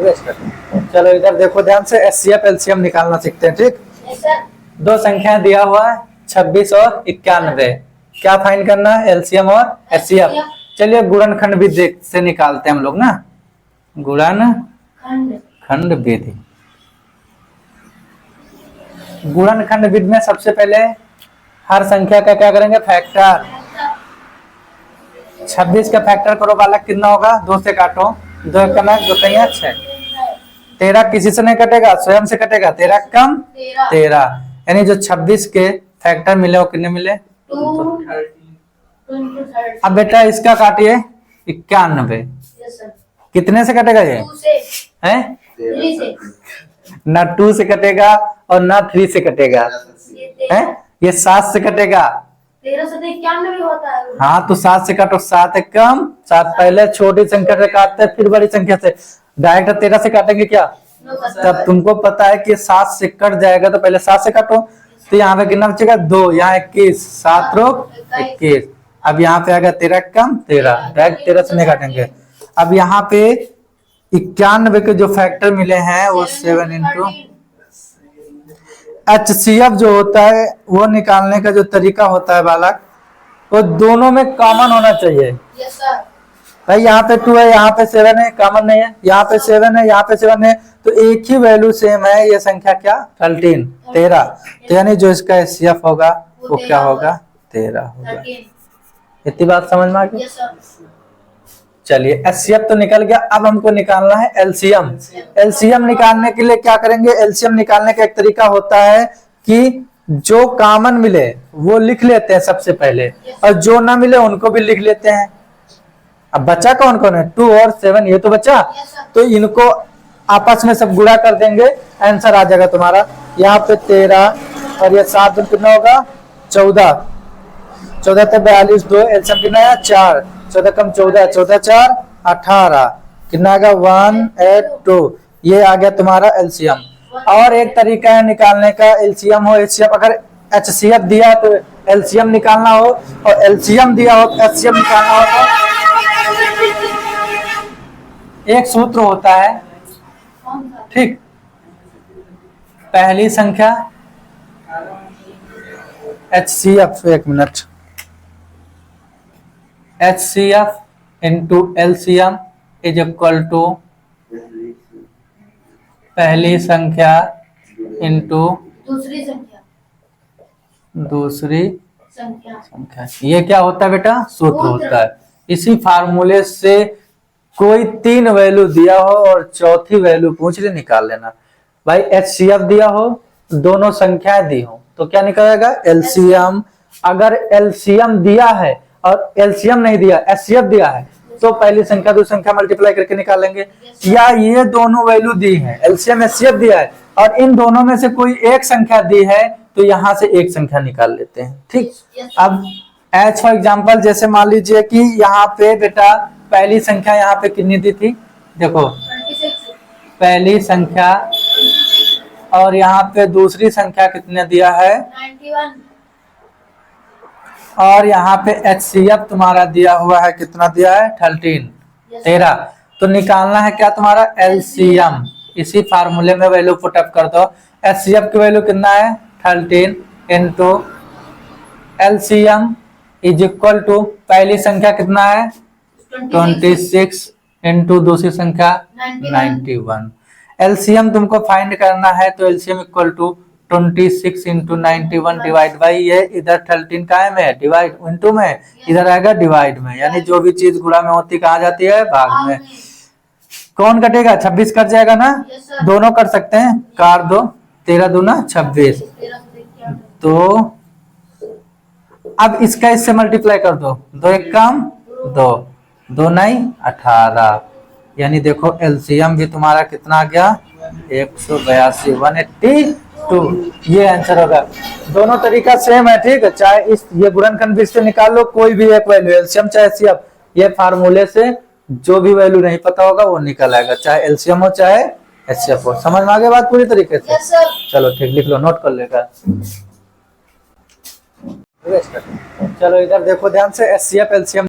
चलो इधर देखो ध्यान से, एचसीएफ एलसीएम निकालना सीखते हैं। ठीक, दो संख्या दिया हुआ है 26 और 91, क्या फाइंड करना है? एलसीएम और एचसीएफ। चलिए गुणनखंड विधि से निकालते हैं हम लोग ना, गुणनखंड विधि। गुणनखंड विधि में सबसे पहले हर संख्या का क्या करेंगे? फैक्टर। 26 का फैक्टर करो बालक, कितना होगा? 2 से काटो, 2 कम 2 3 6। 13 किसी से नहीं कटेगा, स्वयं से कटेगा। 13 कम 13, यानी जो 26 के फैक्टर मिले वो कितने मिले? 2। अब बेटा इसका काटिए 91, कितने से कटेगा ये? है ना 2 से कटेगा और ना 3 से कटेगा, है ये 7 से कटेगा। 13 से 91 होता है। हाँ तो 7 से काटो, 7 एक कम 7, पहले छोटी संख्या से काटते हैं फिर बड़ी संख्या से। डायरेक्ट 13 से काटेंगे क्या? तब तुमको पता है कि 7 से कट जाएगा तो पहले 7 से काटो, तो यहाँ पे कितना बचेगा? 2, यहाँ 21, 7 रोक 21। अब यहाँ पे आएगा 13 कम 13, डायरेक्ट 13 से नहीं काटेंगे। अब यहाँ पे 91 के जो फैक्टर मिले हैं वो 7 इंटू एचसीएफ जो होता है वो निकालने का जो तरीका होता है बालक, वो दोनों में कॉमन होना चाहिए। भाई यहाँ पे 2 है, यहाँ पे 7 है, कॉमन नहीं है। यहाँ पे 7 है, यहाँ पे 7 है, तो एक ही वैल्यू सेम है। ये संख्या क्या? 13। तो यानी जो इसका एचसीएफ होगा वो क्या होगा? 13 होगा। इतनी बात समझ में आ गई? चलिए एचसीएफ तो निकल गया, अब हमको निकालना है एलसीएम। एलसीएम निकालने के लिए क्या करेंगे? एलसीएम निकालने का एक तरीका होता है कि जो कॉमन मिले वो लिख लेते हैं सबसे पहले, और जो ना मिले उनको भी लिख लेते हैं। अब बचा कौन कौन है? 2 और 7, ये तो बचा, तो इनको आपस में सब गुणा कर देंगे, आंसर आ जाएगा तुम्हारा। यहाँ पे 13 और ये 7 कितना होगा? 14। 14 से 42, 2 एलसीएम कितना है? 4। 14 कम 14, 14 4 18, कितना आएगा? 182। ये आ गया तुम्हारा एलसीएम। और एक तरीका है निकालने का, एलसीएम हो एचसीएफ। अगर एचसीएफ दिया तो एलसीएम निकालना हो, और एलसीएम दिया हो तो एचसीएफ निकालना हो, तो एक सूत्र होता है। ठीक, पहली संख्या एचसीएफ, एक minute, HCF into LCM is equal to पहली संख्या इंटू दूसरी संख्या ये क्या होता है बेटा? सूत्र होता है। इसी फार्मूले से कोई 3 वैल्यू दिया हो और चौथी वैल्यू पूछ ले, निकाल लेना। भाई HCF दिया हो, दोनों संख्याएं दी हो, तो क्या निकलेगा? LCM। अगर LCM दिया है और एलसीएम नहीं दिया, एचसीएफ दिया है, तो पहली संख्या दूसरी संख्या मल्टीप्लाई करके निकालेंगे। या ये दोनों वैल्यू दी है, एलसीएम एचसीएफ दिया है, और इन दोनों में से कोई एक संख्या दी है, तो यहाँ से एक संख्या निकाल लेते हैं। ठीक, अब एच फॉर एग्जाम्पल, जैसे मान लीजिए कि यहाँ पे बेटा पहली संख्या यहाँ पे कितनी दी थी? देखो पहली संख्या, और यहाँ पे दूसरी संख्या कितने दिया है? 91। और यहाँ पे HCF तुम्हारा दिया हुआ है, कितना दिया है? 13। तो निकालना है क्या तुम्हारा? LCM। इसी फार्मूले में वैल्यू पुट अप कर दो। HCF की वैल्यू कितना है? 13 into LCM is equal to पहली संख्या कितना है? 26 इंटू दूसरी संख्या 91। LCM तुमको फाइंड करना है, तो LCM equal to 26 into 91 divide by ये इधर 13 का है डिवाइड इंटू में, इधर आएगा डिवाइड में। यानी जो भी चीज गुणा में होती कहाँ जाती है? भाग में। कौन कटेगा? 26 कट जाएगा ना, दोनों कर सकते हैं, काट दो। 13 दूना 26। तो अब इसका इससे मल्टीप्लाई कर दो, 2 एक कम 2, 2 नहीं 18। यानी देखो एलसीएम भी तुम्हारा कितना आ गया? 182, 182। ये आंसर होगा। दोनों तरीका सेम है। ठीक है, चाहे इस ये गुणनखंड विधि से निकाल लो कोई भी एक वैल्यू, एलसीएम चाहे एचसीएफ, ये फार्मूले से जो भी वैल्यू नहीं पता होगा वो निकल आएगा, चाहे एलसीएम हो चाहे एचसीएफ हो। समझ में आ गया बात पूरी तरीके से? चलो ठीक, लिख लो, नोट कर लेगा। चलो इधर देखो ध्यान से, एचसीएफ एलसीएम